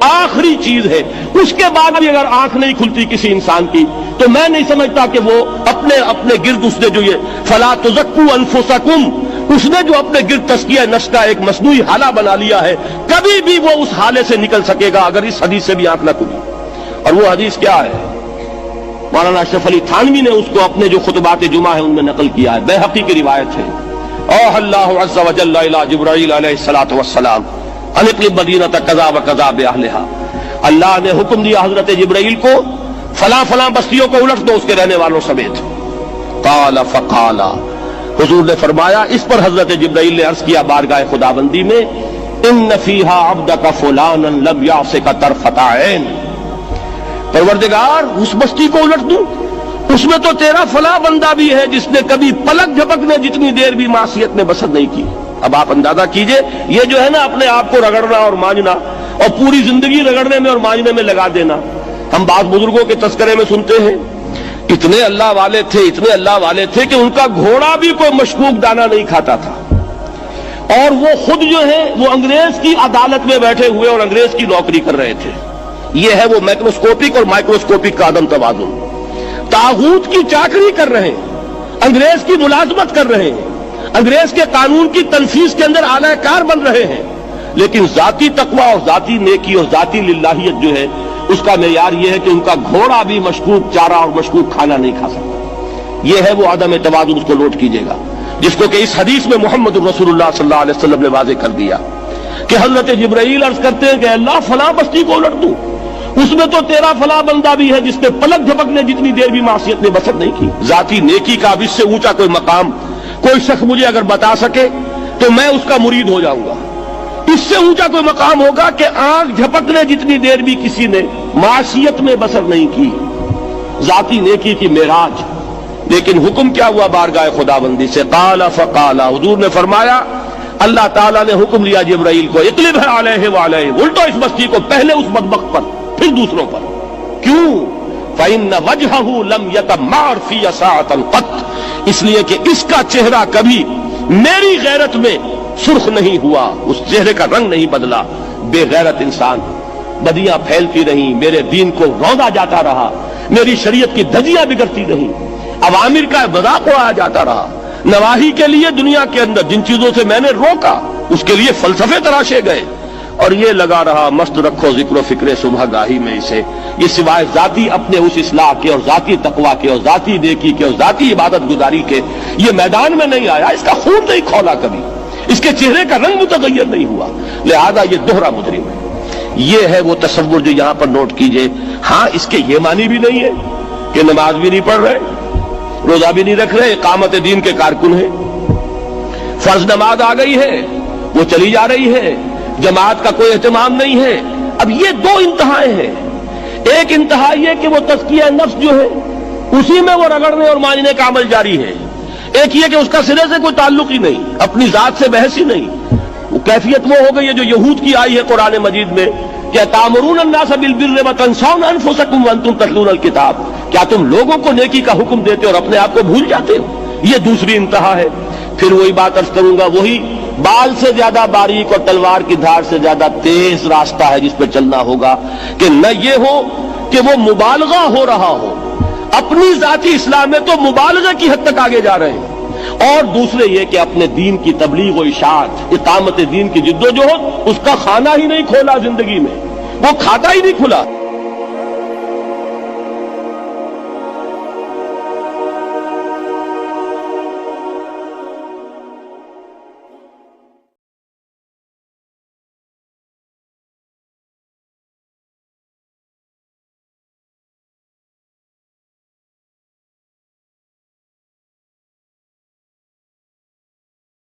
آخری چیز ہے، اس کے بعد بھی اگر آنکھ نہیں کھلتی کسی انسان کی تو میں نہیں سمجھتا کہ وہ اپنے گرد اس نے جو یہ فلا تزکوا انفسکم، اس نے جو اپنے گرد تزکیہ نفس کا ایک مصنوعی حالہ بنا لیا ہے، کبھی بھی وہ اس حالے سے نکل سکے گا اگر اس حدیث سے بھی آنکھ نہ کھلی۔ اور وہ حدیث کیا ہے؟ مولانا اشرف علی تھانوی نے اس کو اپنے جو خطبات جمعہ ہیں ان میں نقل کیا ہے، بیہقی کی روایت ہے۔ اوحى اللہ عز وجل الى جبرائیل علیہ الصلوۃ والسلام ان اقلب مدینۃ کذا وکذا باہلھا، اللہ نے حکم دیا حضرت جبرائیل کو فلاں فلاں بستیوں کو الٹ دو اس کے رہنے والوں سمیت۔ قال فقال، حضور نے فرمایا، اس پر حضرت جبرائیل نے عرض کیا بارگاہ خداوندی میں، ان فیھا عبدک فلانا لم یعصک طرفۃ عین، پروردگار اس بستی کو الٹ دوں، اس میں تو تیرا فلاں بندہ بھی ہے جس نے کبھی پلک جھپکنے جتنی دیر بھی معصیت میں بسر نہیں کی۔ اب آپ اندازہ کیجئے، یہ جو ہے نا اپنے آپ کو رگڑنا اور مانجنا اور پوری زندگی رگڑنے میں اور مانجنے میں لگا دینا، ہم بعض بزرگوں کے تذکرے میں سنتے ہیں اتنے اللہ والے تھے، اتنے اللہ والے تھے کہ ان کا گھوڑا بھی کوئی مشکوک دانہ نہیں کھاتا تھا، اور وہ خود جو ہے وہ انگریز کی عدالت میں بیٹھے ہوئے اور انگریز کی نوکری کر رہے تھے۔ یہ ہے وہ میکروسکوپک اور مائکروسکوپک کا عدم توازن، طاغوت کی چاکری کر رہے ہیں، انگریز کی ملازمت کر رہے ہیں، انگریز کے قانون کی تنفیذ کے اندر اعلی کار بن رہے ہیں، لیکن ذاتی تقویٰ اور ذاتی نیکی اور ذاتی للہیت جو ہے اس کا معیار یہ ہے کہ ان کا گھوڑا بھی مشکوک چارہ اور مشکوک کھانا نہیں کھا سکتا۔ یہ ہے وہ عدم توازن، اس کو نوٹ کیجیے گا، جس کو کہ اس حدیث میں محمد رسول اللہ صلی اللہ علیہ وسلم نے واضح کر دیا کہ حضرت جبرائیل عرض کرتے ہیں کہ اللہ فلاں بستی کو الٹ دوں، اس میں تو تیرا فلاں بندہ بھی ہے جس نے پلک جھپکنے جتنی دیر بھی معصیت میں بسر نہیں کی۔ ذاتی نیکی کا اب اس سے اونچا کوئی مقام کوئی شخص مجھے اگر بتا سکے تو میں اس کا مرید ہو جاؤں گا۔ اس سے اونچا کوئی مقام ہوگا کہ آنکھ جھپکنے جتنی دیر بھی کسی نے معصیت میں بسر نہیں کی، ذاتی نیکی کی معراج۔ لیکن حکم کیا ہوا بارگاہ خداوندی سے؟ قال فقال، حضور نے فرمایا، اللہ تعالیٰ نے حکم لیا جبرائیل کو، اقلب علیہ وعلیہ، الٹو اس بستی کو، پہلے اس بدبخت پر پھر دوسروں پر۔ کیوں؟ فإن وجهه لم يتمار في ساعة قط، اس لیے کہ اس کا چہرہ کبھی میری غیرت میں سرخ نہیں ہوا، اس چہرے کا رنگ نہیں بدلا۔ بے غیرت انسان، بدیاں پھیلتی رہیں، میرے دین کو روندا جاتا رہا، میری شریعت کی دھجیاں بگڑتی رہیں، عوامر کا مذاق اڑایا جاتا رہا، نواہی کے لیے دنیا کے اندر جن چیزوں سے میں نے روکا اس کے لیے فلسفے تراشے گئے، اور یہ لگا رہا مست رکھو ذکر و فکر صبح گاہی میں اسے، یہ سوائے ذاتی اپنے اس اصلاح کے اور ذاتی تقویٰ کے اور ذاتی نیکی کے اور ذاتی عبادت گزاری کے یہ میدان میں نہیں آیا، اس کا خون نہیں کھولا کبھی، اس کے چہرے کا رنگ متغیر نہیں ہوا، لہذا یہ دوہرا مجرم ہے۔ یہ ہے وہ تصور جو یہاں پر نوٹ کیجئے۔ ہاں اس کے یہ معنی بھی نہیں ہے کہ نماز بھی نہیں پڑھ رہے، روزہ بھی نہیں رکھ رہے، اقامت دین کے کارکن ہیں، فرض نماز آ گئی ہے وہ چلی جا رہی ہے، جماعت کا کوئی اہتمام نہیں ہے۔ اب یہ دو انتہائیں ہیں، ایک انتہا یہ کہ وہ تزکیہ نفس جو ہے اسی میں وہ رگڑنے اور مانجنے کا عمل جاری ہے، ایک یہ کہ اس کا سرے سے کوئی تعلق ہی نہیں، اپنی ذات سے بحث ہی نہیں۔ وہ کیفیت وہ ہو گئی ہے جو یہود کی آئی ہے قرآن مجید میں کہ تامرون الناس بالبر وتنسون انفسکم وانتم تتلون الکتاب، کیا تم لوگوں کو نیکی کا حکم دیتے اور اپنے آپ کو بھول جاتے ہو؟ یہ دوسری انتہا ہے۔ پھر وہی بات عرض کروں گا، وہی بال سے زیادہ باریک اور تلوار کی دھار سے زیادہ تیز راستہ ہے جس پہ چلنا ہوگا کہ نہ یہ ہو کہ وہ مبالغہ ہو رہا ہو، اپنی ذاتی اصلاح میں تو مبالغہ کی حد تک آگے جا رہے ہیں، اور دوسرے یہ کہ اپنے دین کی تبلیغ و اشاعت، اقامت دین کی جدوجہد، اس کا کھانا ہی نہیں کھولا زندگی میں، وہ کھاتا ہی نہیں کھلا۔